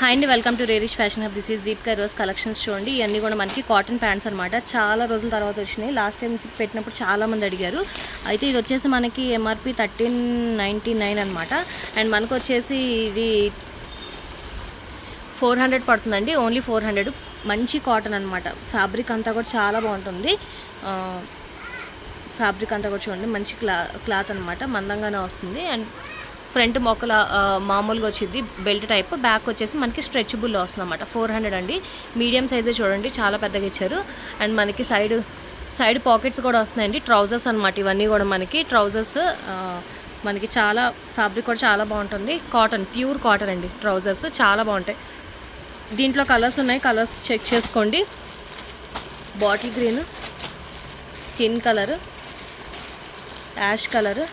Hi అండి, welcome to రేరిష్ fashion hub. This is Deepika rose collections. చూడండి, ఇవన్నీ కూడా మనకి కాటన్ ప్యాంట్స్ అనమాట. చాలా రోజుల తర్వాత వచ్చినాయి. లాస్ట్ టైం పెట్టినప్పుడు చాలామంది అడిగారు. అయితే ఇది వచ్చేసి మనకి ఎంఆర్పి 1399 అనమాట. అండ్ మనకు వచ్చేసి ఇది 400 పడుతుందండి. ఓన్లీ 400. మంచి కాటన్ అనమాట. ఫ్యాబ్రిక్ అంతా కూడా చాలా బాగుంటుంది. ఫ్యాబ్రిక్ అంతా కూడా చూడండి, మంచి క్లాత్ అనమాట. మందంగానే వస్తుంది. అండ్ ఫ్రంట్ మొక్కల మామూలుగా వచ్చింది బెల్ట్ టైప్. బ్యాక్ వచ్చేసి మనకి స్ట్రెచబుల్ వస్తుంది అనమాట. 400 అండి. మీడియం సైజే చూడండి, చాలా పెద్దగా ఇచ్చారు. అండ్ మనకి సైడ్ పాకెట్స్ కూడా వస్తున్నాయండి. ట్రౌజర్స్ అనమాట. ఇవన్నీ కూడా మనకి ట్రౌజర్స్. మనకి చాలా ఫ్యాబ్రిక్ కూడా చాలా బాగుంటుంది. కాటన్, ప్యూర్ కాటన్ అండి. ట్రౌజర్స్ చాలా బాగుంటాయి. దీంట్లో కలర్స్ ఉన్నాయి, కలర్స్ చెక్ చేసుకోండి. Bottle green, skin colour, ash colour,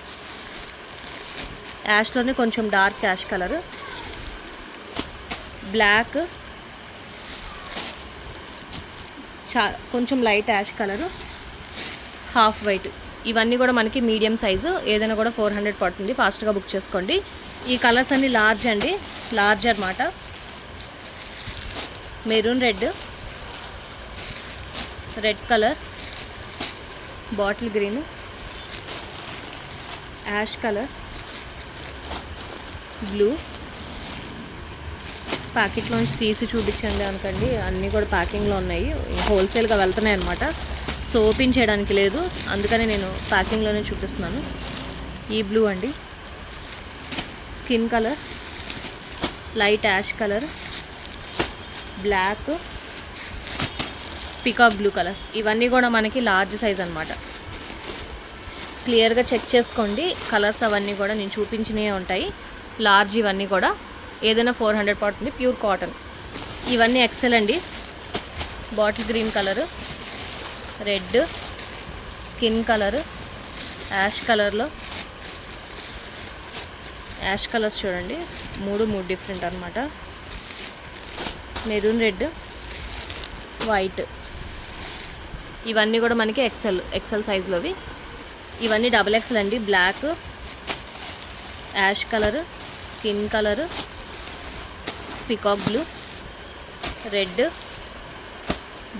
యాష్లోనే కొంచెం డార్క్ యాష్ కలర్, బ్లాక్, కొంచెం light ash colour, half white. ఇవన్నీ కూడా మనకి మీడియం సైజు. ఏదైనా కూడా 400 పడుతుంది. ఫాస్ట్గా బుక్ చేసుకోండి. ఈ కలర్స్ అన్ని లార్జ్ అండి, లార్జ్ అనమాట. Maroon red colour, bottle green, ash colour, blue. ప్యాకెట్లోంచి తీసి చూపించండి అనుకోండి, అన్నీ కూడా ప్యాకింగ్లో ఉన్నాయి. హోల్సేల్గా వెళ్తున్నాయి అనమాట. సో ఓపెన్ చేయడానికి లేదు, అందుకని నేను ప్యాకింగ్లోనే చూపిస్తున్నాను. ఈ బ్లూ అండి, skin colour, light ash colour, black, peacock blue colours. ఇవన్నీ కూడా మనకి లార్జ్ సైజ్ అనమాట. క్లియర్గా చెక్ చేసుకోండి. కలర్స్ అవన్నీ కూడా నేను చూపించినవి ఉంటాయి. లార్జ్ ఇవన్నీ కూడా. ఏదైనా 400 పడుతుంది. Pure cotton. ఇవన్నీ ఎక్సెల్ అండి. Bottle green colour, red, skin colour, ash కలర్లో యాష్ కలర్స్ చూడండి, మూడు డిఫరెంట్ అనమాట. Maroon red, white. ఇవన్నీ కూడా మనకి ఎక్సెల్ సైజులోవి. ఇవన్నీ XXL అండి. Black, ash colour, skin colour, peacock blue, red,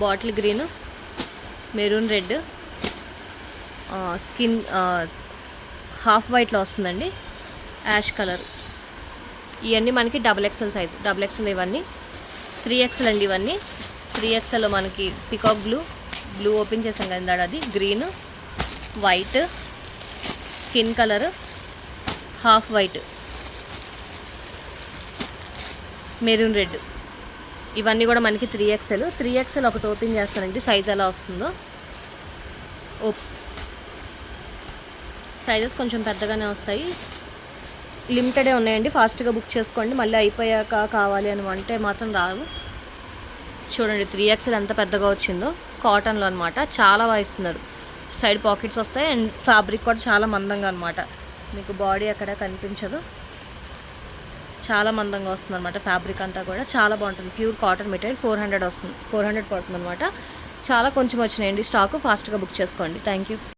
bottle green, maroon red, skin half వైట్లో వస్తుందండి, యాష్ కలర్. ఇవన్నీ మనకి XXL సైజు. XXL ఇవన్నీ. 3XL అండి. ఇవన్నీ 3XL మనకి పికాక్ బ్లూ ఓపెన్ చేసాం కదా, అది green, white, skin colour, half white, maroon red. ఇవన్నీ కూడా మనకి 3XL ఒకటి ఓపెన్ చేస్తానండి, సైజ్ ఎలా వస్తుందో. సైజెస్ కొంచెం పెద్దగానే వస్తాయి. లిమిటెడే ఉన్నాయండి. ఫాస్ట్గా బుక్ చేసుకోండి. మళ్ళీ అయిపోయాక కావాలి అని అంటే మాత్రం రావు. చూడండి 3XL ఎంత పెద్దగా వచ్చిందో. కాటన్లో అనమాట. చాలా బాగా ఇస్తున్నారు. సైడ్ పాకెట్స్ వస్తాయి. అండ్ ఫ్యాబ్రిక్ కూడా చాలా మందంగా అనమాట. మీకు బాడీ ఎక్కడ కనిపించదు, చాలా మందంగా వస్తుంది అనమాట. ఫ్యాబ్రిక్ అంతా కూడా చాలా బాగుంటుంది. Pure cotton material. 400 వస్తుంది. 400 పడుతుంది అనమాట. చాలా కొంచెం వచ్చినాయండి స్టాక్. ఫాస్ట్గా బుక్ చేసుకోండి. Thank you.